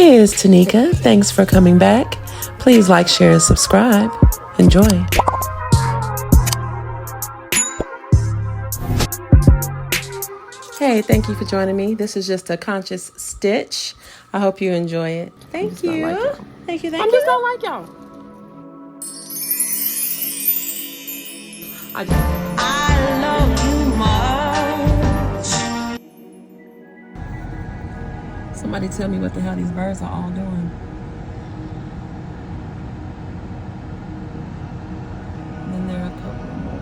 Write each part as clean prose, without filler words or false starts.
It's Teneca. Thanks for coming back. Please like, share, and subscribe. Enjoy. Hey, thank you for joining me. This is just a conscious stitch. I hope you enjoy it. Thank you. Thank you. I'm just not like y'all. I love you much. Somebody tell me what the hell these birds are all doing. And then there are a couple more.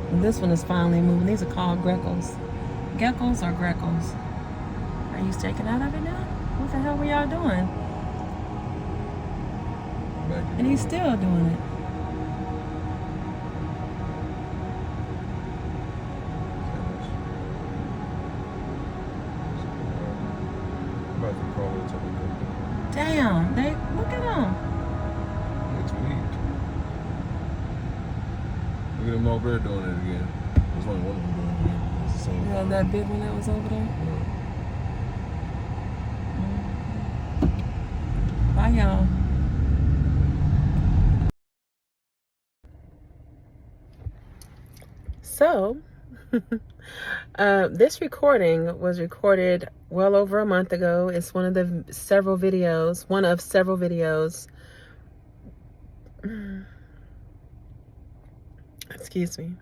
And this one is finally moving. These are called geckos. Geckos or greckos? Are you taking out of it now? What the hell were y'all doing? And he's still doing it. Damn, they look at them. It's weak. Look at them over there doing it again. There's only one of them doing it again. It's the same. Yeah, that big one that was over there. Yeah. Bye, y'all. So, this recording was recorded well over a month ago. It's one of several videos. Excuse me.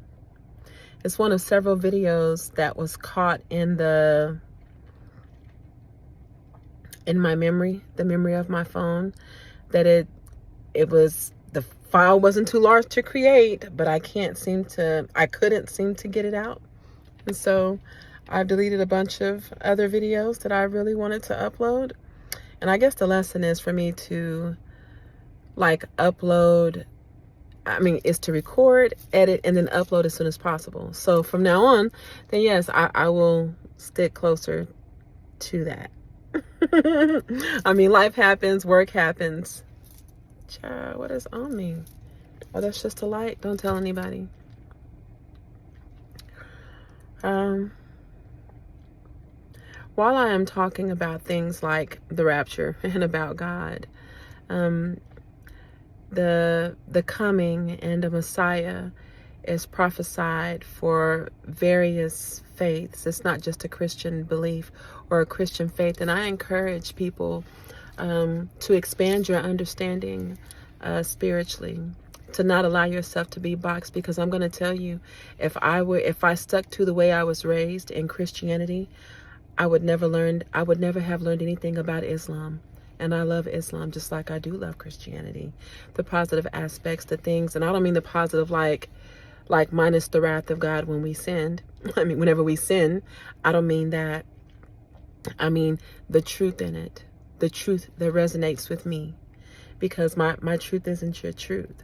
It's one of several videos that was caught in my memory, the memory of my phone, that it was, the file wasn't too large to create, but I couldn't seem to get it out. And so I've deleted a bunch of other videos that I really wanted to upload. And I guess the lesson is for me to is to record, edit, and then upload as soon as possible. So from now on, then yes, I will stick closer to that. I mean, life happens, work happens. Child, what is on me? Oh, that's just a light. Don't tell anybody. While I am talking about things like the rapture and about God, the coming and a Messiah is prophesied for various faiths. It's not just a Christian belief or a Christian faith. And I encourage people to expand your understanding spiritually, to not allow yourself to be boxed, because I'm going to tell you, if I stuck to the way I was raised in Christianity, I would never have learned anything about Islam. And I love Islam just like I do love Christianity. The positive aspects, the things, and I don't mean the positive like minus the wrath of God when we sinned. I mean, whenever we sin, I don't mean that. I mean the truth in it, the truth that resonates with me, because my truth isn't your truth.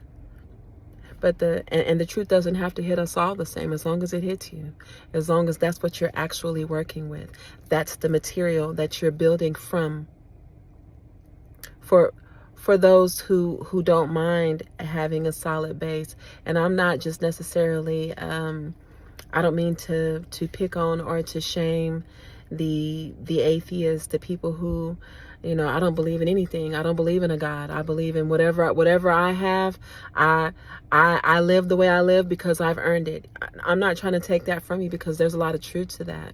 But the truth doesn't have to hit us all the same, as long as it hits you, as long as that's what you're actually working with. That's the material that you're building from. For those who don't mind having a solid base. And I'm not just necessarily, I don't mean to pick on or to shame the atheists, the people who, I don't believe in anything. I don't believe in a God. I believe in whatever I have. I live the way I live because I've earned it. I'm not trying to take that from you, because there's a lot of truth to that.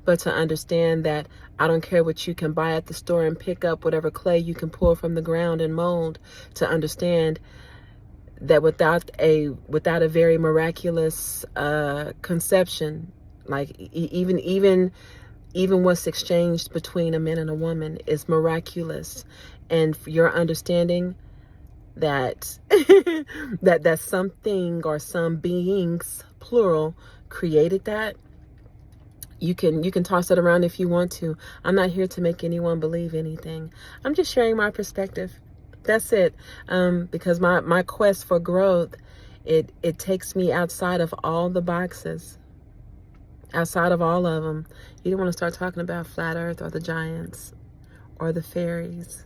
But to understand that I don't care what you can buy at the store and pick up whatever clay you can pull from the ground and mold, to understand that without a very miraculous conception, like even what's exchanged between a man and a woman is miraculous. And for your understanding that that something or some beings, plural, created that, you can toss it around if you want to. I'm not here to make anyone believe anything. I'm just sharing my perspective. That's it. Because my quest for growth, it takes me outside of all the boxes. Outside of all of them. You don't want to start talking about flat earth or the giants or the fairies,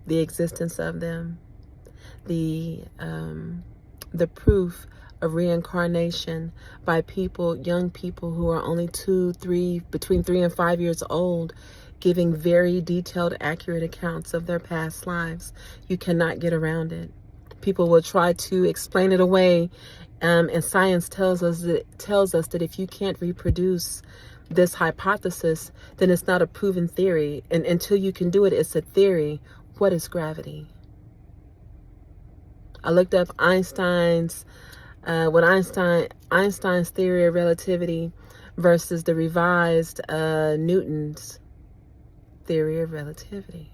the existence of them, the proof of reincarnation by people, young people who are only between 3 and 5 years old, giving very detailed, accurate accounts of their past lives. You cannot get around it. People will try to explain it away, and science tells us that if you can't reproduce this hypothesis, then it's not a proven theory. And until you can do it, it's a theory. What is gravity? I looked up Einstein's theory of relativity versus the revised Newton's theory of relativity.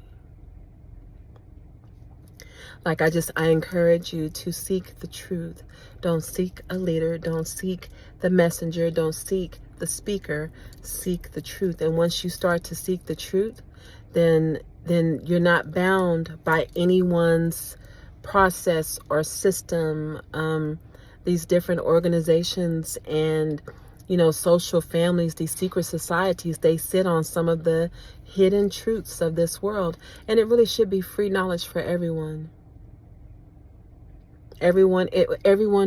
Like, I encourage you to seek the truth. Don't seek a leader. Don't seek the messenger. Don't seek the speaker. Seek the truth. And once you start to seek the truth, then you're not bound by anyone's process or system. These different organizations and, social families, these secret societies, they sit on some of the hidden truths of this world. And it really should be free knowledge for everyone. Everyone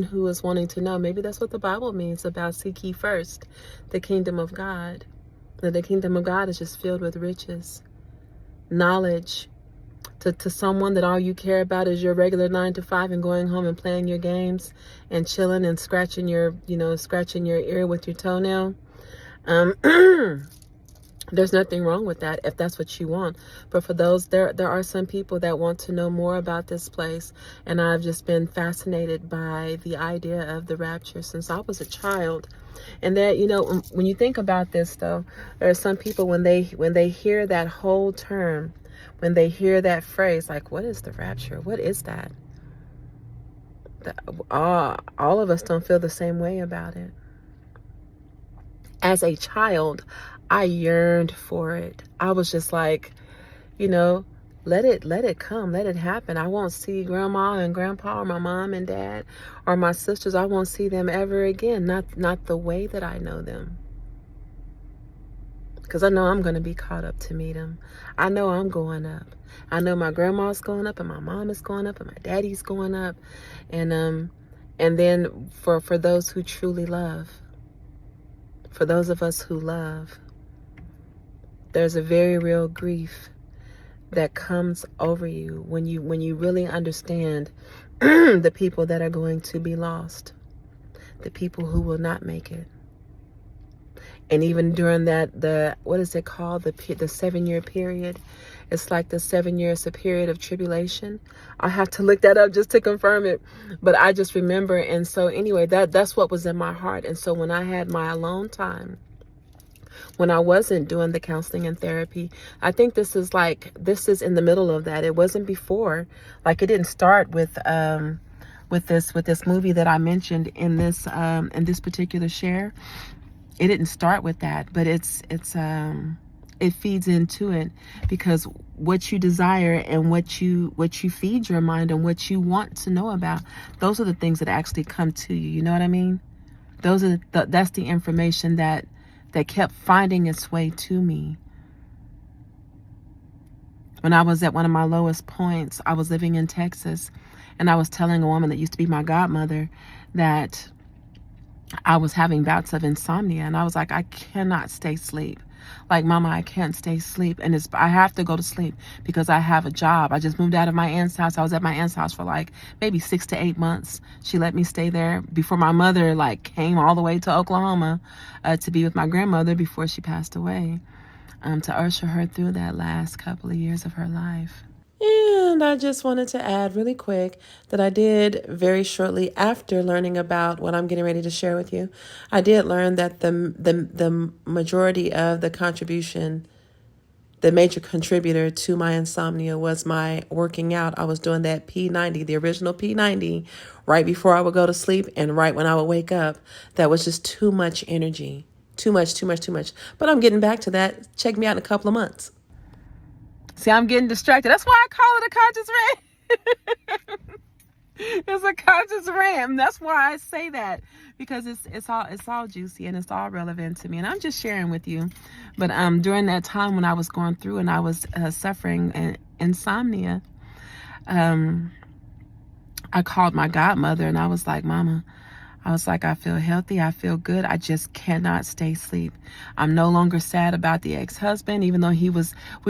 who is wanting to know. Maybe that's what the Bible means about seek ye first the kingdom of God. That the kingdom of God is just filled with riches, knowledge. To someone that all you care about is your regular 9 to 5 and going home and playing your games and chilling and scratching your ear with your toenail. There's nothing wrong with that if that's what you want. But for those, there are some people that want to know more about this place. And I've just been fascinated by the idea of the rapture since I was a child. And that, when you think about this, though, there are some people when they hear that whole term, when they hear that phrase, like, what is the rapture? What is that? All of us don't feel the same way about it. As a child, I yearned for it. I was just like, let it come, let it happen. I won't see grandma and grandpa or my mom and dad or my sisters. I won't see them ever again. Not the way that I know them. Because I know I'm going to be caught up to meet them. I know I'm going up. I know my grandma's going up and my mom is going up and my daddy's going up. And then for those who truly love, for those of us who love, there's a very real grief that comes over you when you really understand the people that are going to be lost, the people who will not make it. And even during that, what is it called? The 7-year period. It's like the 7 years, a period of tribulation. I have to look that up just to confirm it. But I just remember. And so anyway, that's what was in my heart. And so when I had my alone time, when I wasn't doing the counseling and therapy, I think this is in the middle of that. It wasn't before. Like, it didn't start with this movie that I mentioned in this particular share. It didn't start with that, but it feeds into it, because what you desire and what you feed your mind and what you want to know about, those are the things that actually come to you. You know what I mean? That's the information that kept finding its way to me. When I was at one of my lowest points, I was living in Texas, and I was telling a woman that used to be my godmother that I was having bouts of insomnia, and I was like, I cannot stay asleep. Like, Mama, I can't stay asleep, and I have to go to sleep because I have a job. I just moved out of my aunt's house. I was at my aunt's house for like maybe 6 to 8 months. She let me stay there before my mother came all the way to Oklahoma to be with my grandmother before she passed away, to usher her through that last couple of years of her life. And I just wanted to add really quick that I did very shortly after learning about what I'm getting ready to share with you. I did learn that the majority of the contribution, the major contributor to my insomnia, was my working out. I was doing that P90, the original P90, right before I would go to sleep and right when I would wake up. That was just too much energy. Too much. But I'm getting back to that. Check me out in a couple of months. See, I'm getting distracted. That's why I call it a conscious rant. It's a conscious rant. That's why I say that, because it's all juicy and it's all relevant to me, and I'm just sharing with you. But during that time when I was going through and I was suffering insomnia, I called my godmother and I was like, Mama, I was like, I feel healthy. I feel good. I just cannot stay asleep. I'm no longer sad about the ex-husband, even though we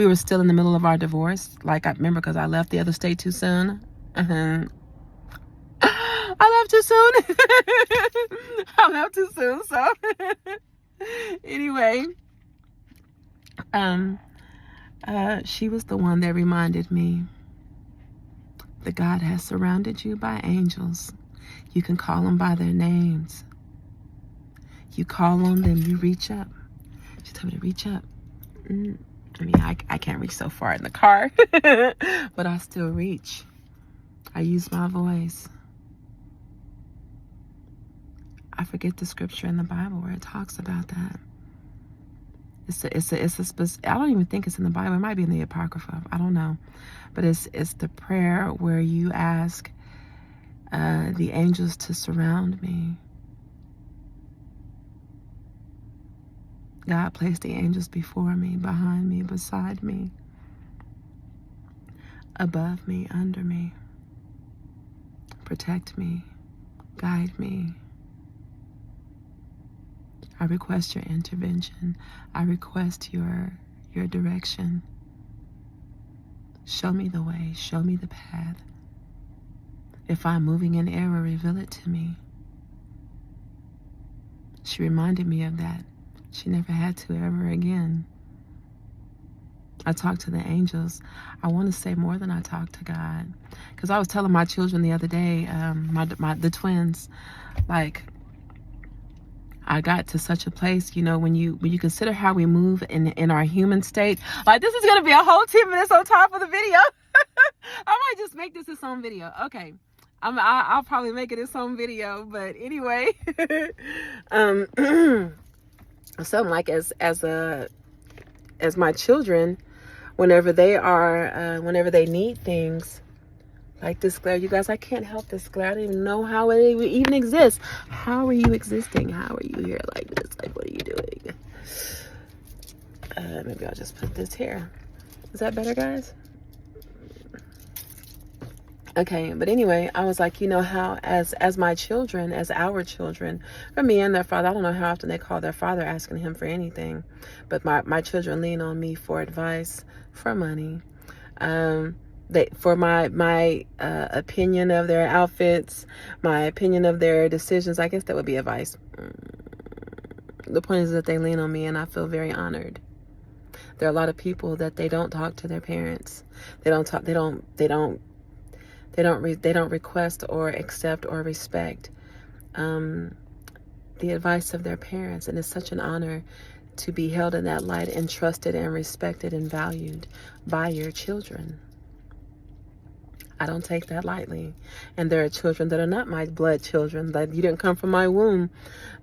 were still in the middle of our divorce. Like, I remember, because I left the other state too soon. I left too soon. I left too soon. So anyway, she was the one that reminded me that God has surrounded you by angels. You can call them by their names. You call on them, you reach up. She told me to reach up. I mean, I can't reach so far in the car, but I still reach. I use my voice. I forget the scripture in the Bible where it talks about that. I don't even think it's in the Bible. It might be in the Apocrypha. I don't know. But it's the prayer where you ask the angels to surround me. God placed the angels before me, behind me, beside me, above me, under me. Protect me, guide me. I request your intervention. I request your direction. Show me the way. Show me the path. If I'm moving in error, reveal it to me. She reminded me of that. She never had to ever again. I talk to the angels. I want to say more than I talk to God. Because I was telling my children the other day, the twins, like, I got to such a place, you know, when you consider how we move in our human state. Like, this is going to be a whole 10 minutes on top of the video. I might just make this its own video. Okay. I'll probably make it its own video. But anyway, so I'm like, as my children, whenever they need things, like this glare, you guys, I can't help this glare. I don't even know how it even exists. How are you existing? How are you here like this? Like, what are you doing? Maybe I'll just put this here. Is that better, guys? Okay, but anyway, I was like, you know how as my children, as our children, for me and their father, I don't know how often they call their father asking him for anything, but my children lean on me for advice, for money, for my opinion of their outfits, my opinion of their decisions. I guess that would be advice. The point is that they lean on me, and I feel very honored. There are a lot of people that they don't talk to their parents. They don't request or accept or respect the advice of their parents, and it's such an honor to be held in that light and trusted and respected and valued by your children. I don't take that lightly. And there are children that are not my blood children, that you didn't come from my womb,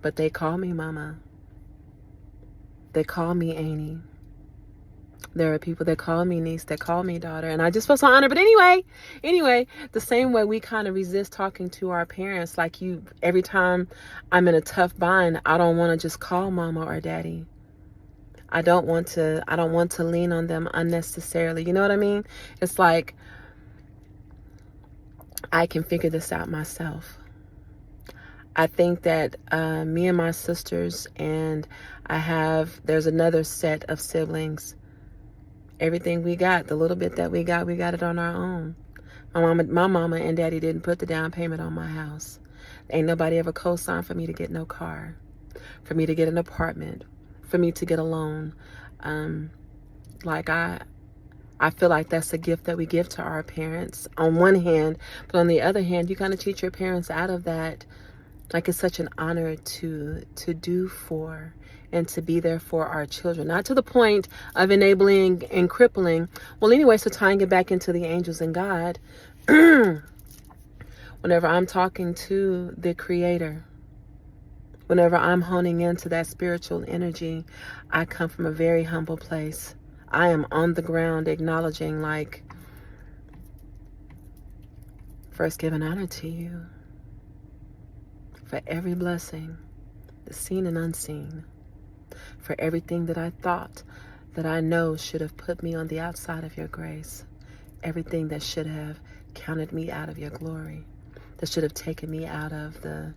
but they call me mama. They call me Annie. There are people that call me niece, that call me daughter, and I just feel so honored. But anyway, the same way we kind of resist talking to our parents, like every time I'm in a tough bind, I don't want to just call mama or daddy. I don't want to lean on them unnecessarily. You know what I mean? It's like, I can figure this out myself. I think that me and my sisters, and there's another set of siblings. Everything we got, the little bit that we got it on our own. My mama and daddy didn't put the down payment on my house. Ain't nobody ever co-signed for me to get no car, for me to get an apartment, for me to get a loan. I feel like that's a gift that we give to our parents on one hand, but on the other hand, you kind of teach your parents out of that. Like, it's such an honor to do for and to be there for our children, not to the point of enabling and crippling. Well, anyway, so tying it back into the angels and God, whenever I'm talking to the Creator, whenever I'm honing into that spiritual energy, I come from a very humble place. I am on the ground acknowledging, like, first giving honor to you for every blessing, the seen and unseen, for everything that I thought that I know should have put me on the outside of your grace, everything that should have counted me out of your glory, that should have taken me out of the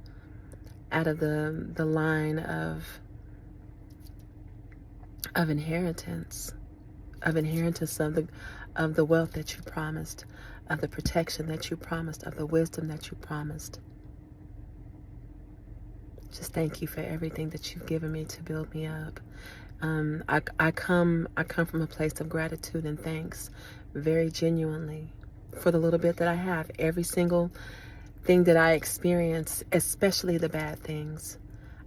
out of the line of inheritance, of the wealth that you promised, of the protection that you promised, of the wisdom that you promised. Just thank you for everything that you've given me to build me up. I come from a place of gratitude and thanks, very genuinely, for the little bit that I have. Every single thing that I experience, especially the bad things.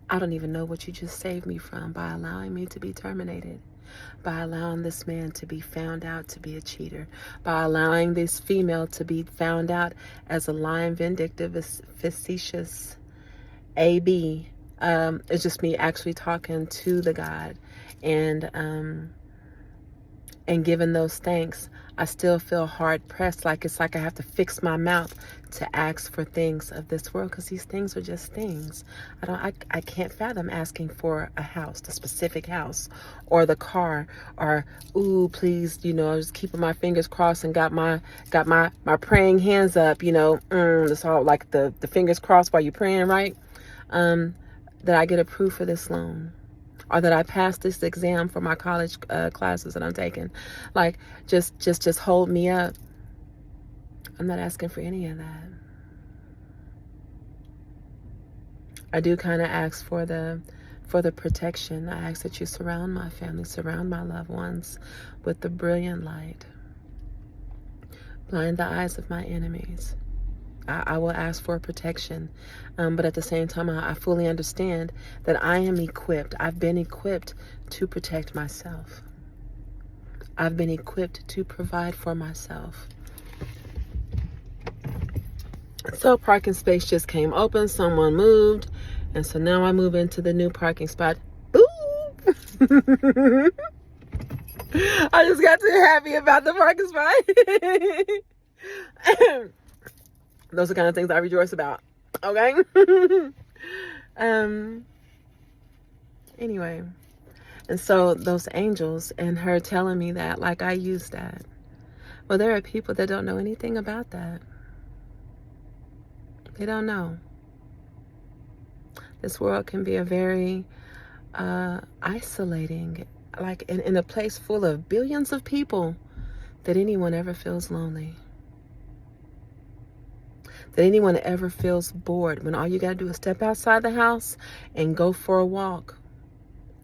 I don't even know what you just saved me from by allowing me to be terminated, by allowing this man to be found out to be a cheater, by allowing this female to be found out as a lying, vindictive, facetious AB. It's just me actually talking to the God, and given those thanks, I still feel hard pressed, like it's like I have to fix my mouth to ask for things of this world, because these things are just things. I can't fathom asking for a house, the specific house, or the car, or ooh, please, I was keeping my fingers crossed and got my praying hands up, it's all like the fingers crossed while you're praying, right? That I get approved for this loan, or that I pass this exam for my college classes that I'm taking. Like, just hold me up. I'm not asking for any of that. I do kind of ask for the protection. I ask that you surround my family, surround my loved ones with the brilliant light. Blind the eyes of my enemies. I will ask for protection, but at the same time, I fully understand that I am equipped. I've been equipped to protect myself. I've been equipped to provide for myself. So parking space just came open. Someone moved, and so now I move into the new parking spot. Ooh! I just got too happy about the parking spot. Those are the kind of things I rejoice about. Okay? Anyway. And so those angels and her telling me that, like, I use that. Well, there are people that don't know anything about that. They don't know. This world can be a very isolating, like in a place full of billions of people, that anyone ever feels lonely. That anyone ever feels bored when all you got to do is step outside the house and go for a walk.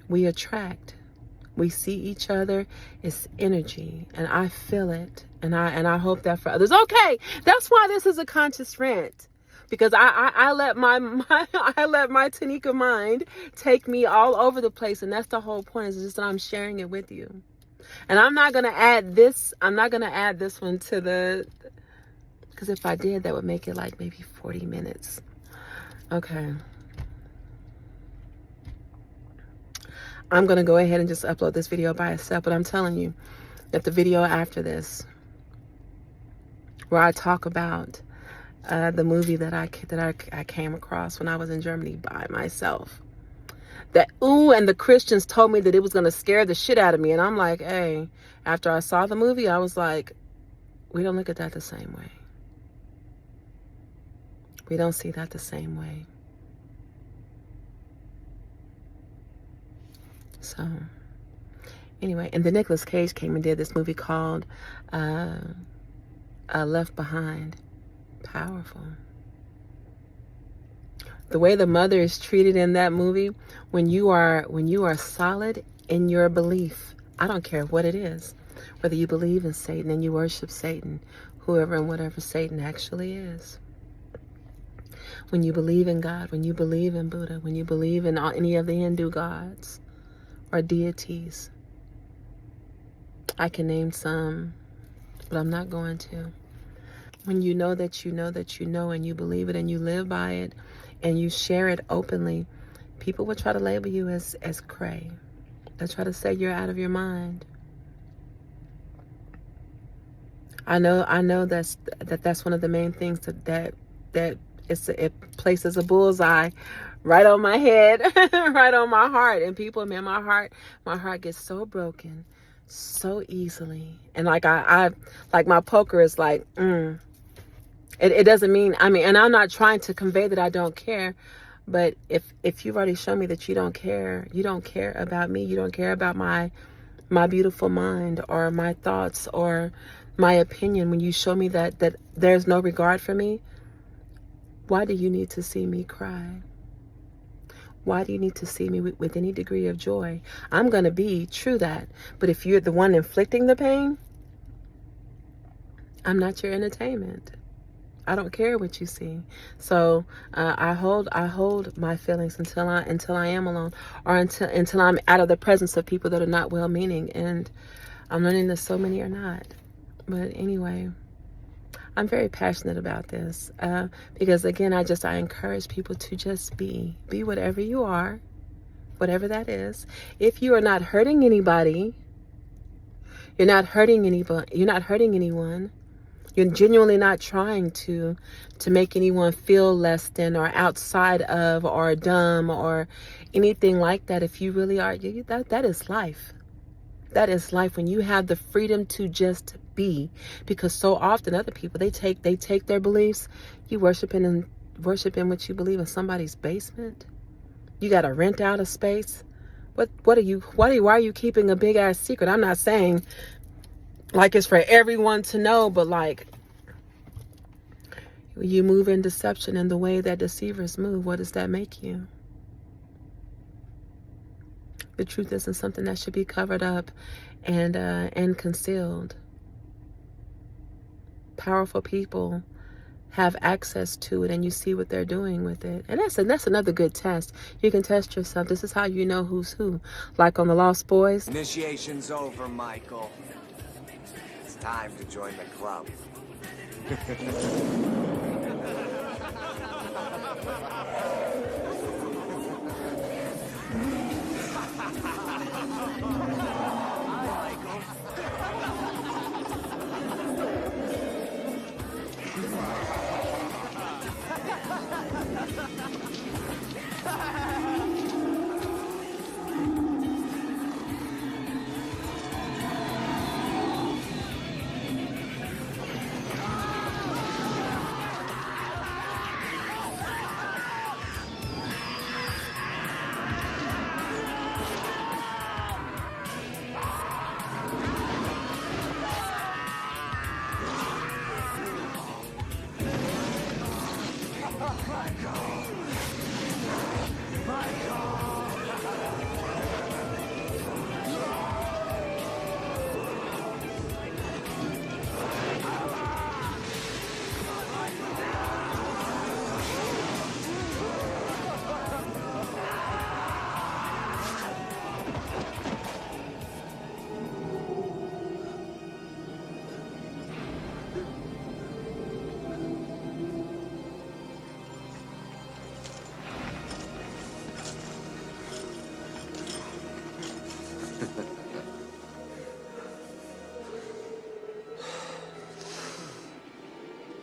We attract. We see each other. It's energy, and I feel it, and I hope that for others. Okay, that's why this is a conscious rant, because I let my I let my Teneca mind take me all over the place, and that's the whole point. Is just that I'm sharing it with you, and I'm not gonna add this. I'm not gonna add this one to the. Because if I did, that would make it like maybe 40 minutes. Okay. I'm going to go ahead and just upload this video by itself. But I'm telling you that the video after this, where I talk about the movie that I came across when I was in Germany by myself. And the Christians told me that it was going to scare the shit out of me. And I'm like, hey, after I saw the movie, I was like, we don't look at that the same way. We don't see that the same way. So, anyway, and then Nicolas Cage came and did this movie called Left Behind. Powerful. The way the mother is treated in that movie, when you are solid in your belief, I don't care what it is, whether you believe in Satan and you worship Satan, whoever and whatever Satan actually is. When you believe in God, when you believe in Buddha, when you believe in any of the Hindu gods or deities. I can name some, but I'm not going to. When you know that you know that you know, and you believe it and you live by it and you share it openly, people will try to label you as cray. They'll try to say you're out of your mind. I know that's one of the main things that it places a bullseye right on my head, right on my heart. And people, man, my heart gets so broken so easily. And like I like my poker is like, it doesn't mean, and I'm not trying to convey that I don't care, But if you've already shown me that you don't care about me, you don't care about my beautiful mind or my thoughts or my opinion, when you show me that there's no regard for me, why do you need to see me cry? Why do you need to see me with any degree of joy? I'm going to be true that. But if you're the one inflicting the pain, I'm not your entertainment. I don't care what you see. So I hold my feelings until I am alone, or until I'm out of the presence of people that are not well-meaning. And I'm learning that so many are not. But anyway, I'm very passionate about this because, again, I encourage people to just be whatever you are, whatever that is. If you are not hurting anybody, you're not hurting anyone. You're genuinely not trying to make anyone feel less than or outside of or dumb or anything like that. If you really are, that is life. That is life, when you have the freedom to just be. Because so often other people, they take their beliefs. You worshiping what you believe in somebody's basement. You got to rent out a space. Why are you keeping a big ass secret? I'm not saying like it's for everyone to know, but like, you move in deception in the way that deceivers move. What does that make you? The truth isn't something that should be covered up and concealed. Powerful people have access to it, and you see what they're doing with it. And that's another good test. You can test yourself. This is how you know who's who. Like on the Lost Boys. Initiation's over, Michael. It's time to join the club.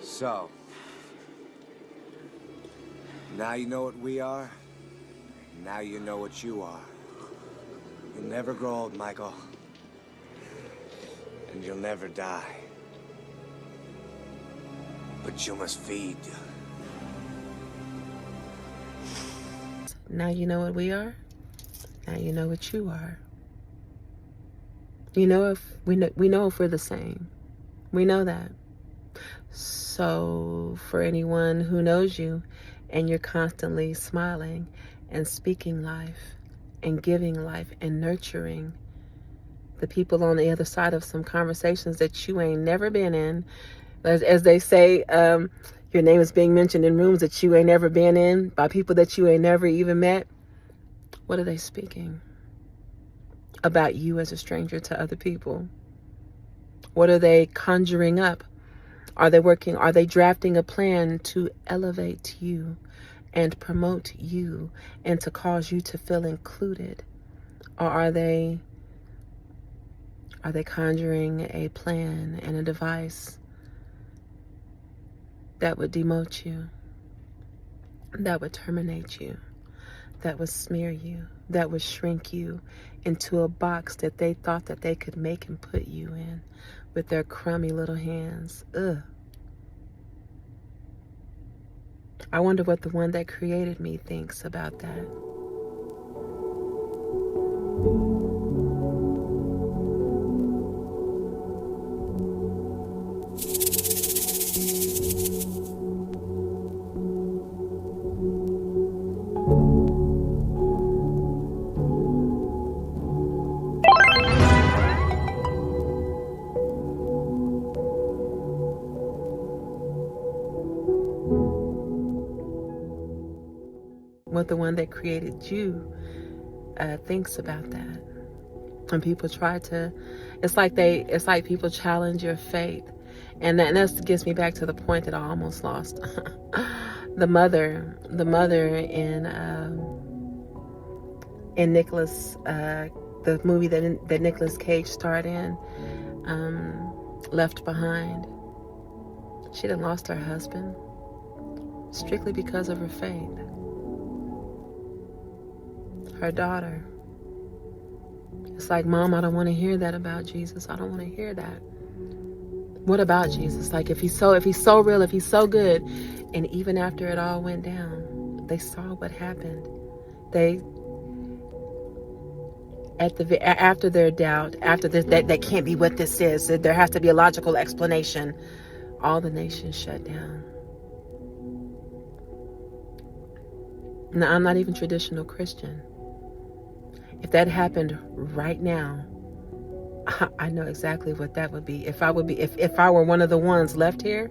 So, now you know what we are. Now you know what you are. You'll never grow old, Michael. And you'll never die. But you must feed. Now you know what we are. Now you know what you are. You know if we know if we're the same. We know that. So for anyone who knows you and you're constantly smiling and speaking life and giving life and nurturing the people on the other side of some conversations that you ain't never been in, as they say, your name is being mentioned in rooms that you ain't never been in by people that you ain't never even met. What are they speaking about you as a stranger to other people? What are they conjuring up? Are they drafting a plan to elevate you and promote you and to cause you to feel included? Or are they conjuring a plan and a device that would demote you, that would terminate you, that would smear you, that would shrink you into a box that they thought that they could make and put you in with their crummy little hands? Ugh. I wonder what the one that created me thinks about that. What the one that created you thinks about that. And people try to, it's like people challenge your faith. And that gets me back to the point that I almost lost. the mother in Nicholas, the movie that Nicolas Cage starred in, Left Behind. She done lost her husband strictly because of her faith. Her daughter. It's like, Mom, I don't want to hear that about Jesus. I don't want to hear that. What about Jesus? Like, if he's so real, if he's so good. And even after it all went down, they saw what happened. After their doubt, after this, that can't be what this is. There has to be a logical explanation. All the nations shut down. Now, I'm not even traditional Christian. If that happened right now, I know exactly what that would be. If I were one of the ones left here,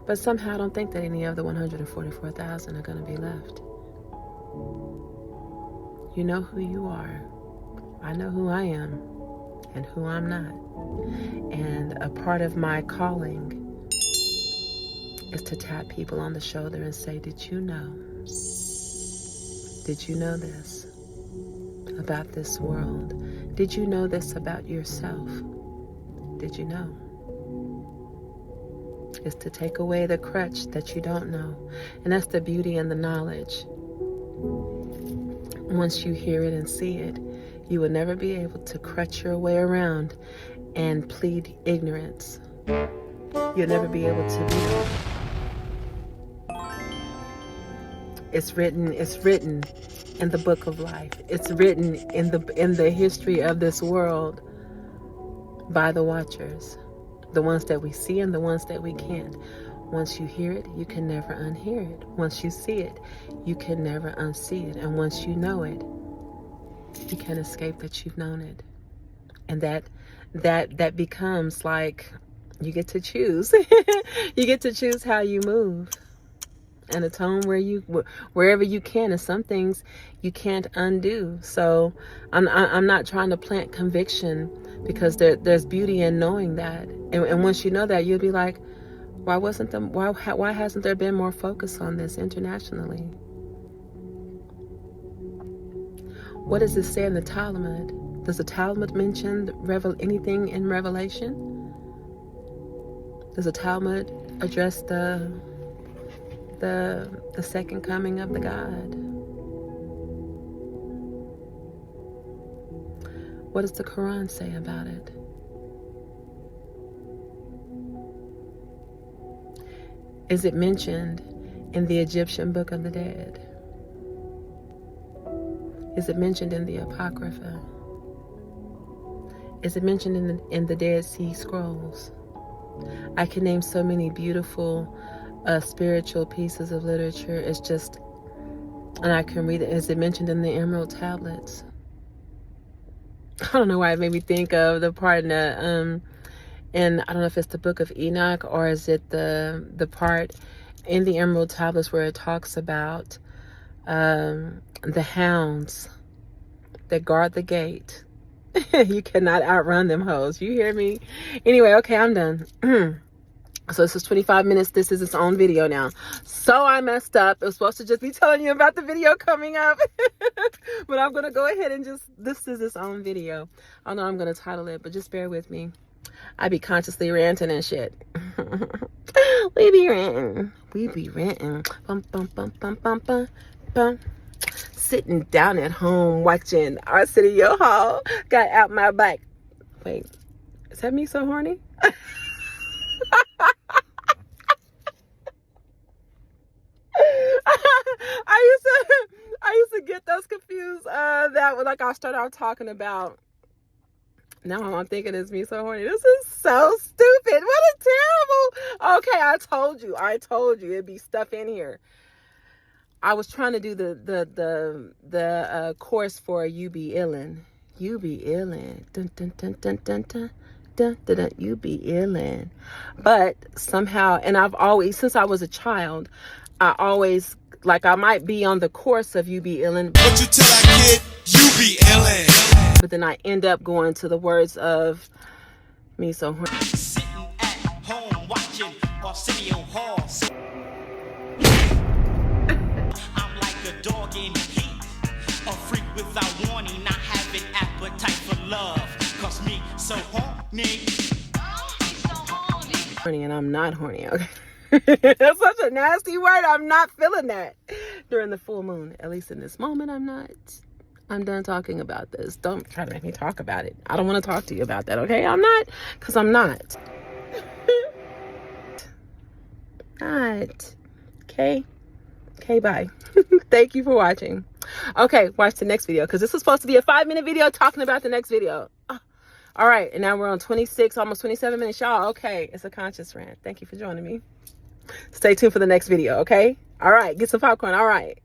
but somehow I don't think that any of the 144,000 are going to be left. You know who you are. I know who I am and who I'm not. And a part of my calling is to tap people on the shoulder and say, did you know? Did you know this about this world? Did you know this about yourself? Did you know? It's to take away the crutch that you don't know. And that's the beauty and the knowledge. Once you hear it and see it, you will never be able to crutch your way around and plead ignorance. You'll never be able to do that. It's written in the book of life. It's written in the history of this world by the watchers. The ones that we see and the ones that we can't. Once you hear it, you can never unhear it. Once you see it, you can never unsee it. And once you know it, you can't escape that you've known it. And that becomes like, you get to choose. You get to choose how you move. And atone wherever you can. And some things you can't undo. So I'm not trying to plant conviction, because there's beauty in knowing that. And once you know that, you'll be like, why hasn't there been more focus on this internationally? What does this say in the Talmud? Does the Talmud mention anything in Revelation? Does the Talmud address the second coming of the God? What does the Quran say about it? Is it mentioned in the Egyptian Book of the Dead? Is it mentioned in the Apocrypha? Is it mentioned in the Dead Sea Scrolls? I can name so many beautiful spiritual pieces of literature. It's just, and I can read it. Is it mentioned in the Emerald Tablets? I don't know why it made me think of the part in and I don't know if it's the Book of Enoch, or is it the part in the Emerald Tablets where it talks about the hounds that guard the gate. You cannot outrun them hoes. You hear me? Anyway, okay, I'm done. So this is 25 minutes. This is its own video now. So I messed up. It was supposed to just be telling you about the video coming up. But I'm going to go ahead and this is its own video. I don't know I'm going to title it, but just bear with me. I be consciously ranting and shit. We be ranting. We be ranting. Bum, bum, bum, bum, bum, bum, bum. Sitting down at home watching Arsenio Hall. Got out my bike. Wait, is that me so horny? get those confused. That was like I started out talking about. Now I'm thinking it's me so horny. This is so stupid. What a terrible. Okay, I told you it'd be stuff in here. I was trying to do the course for You Be Illin. You Be Illin. Dun dun dun dun dun dun. Dun, dun, dun, you be illin'. But somehow, and I've always, since I was a child, I always, like, I might be on the course of You Be Illin'. But you tell that kid, you be illin'. But then I end up going to the words of Me So Horny. Sitting at home watching Arsenio Hall. I'm like a dog in heat, a freak without warning, not having appetite for love. Cause me so horny. Horny, and I'm not horny, okay? That's such a nasty word. I'm not feeling that during the full moon. At least in this moment, I'm not. I'm done talking about this. Don't try to make me talk about it. I don't want to talk to you about that, okay? I'm not, because I'm not. Not. Okay? Okay, bye. Thank you for watching. Okay, watch the next video, because this was supposed to be a 5-minute video talking about the next video. All right, and now we're on 26, almost 27 minutes, y'all. Okay, it's a conscious rant. Thank you for joining me. Stay tuned for the next video, okay? All right, get some popcorn. All right.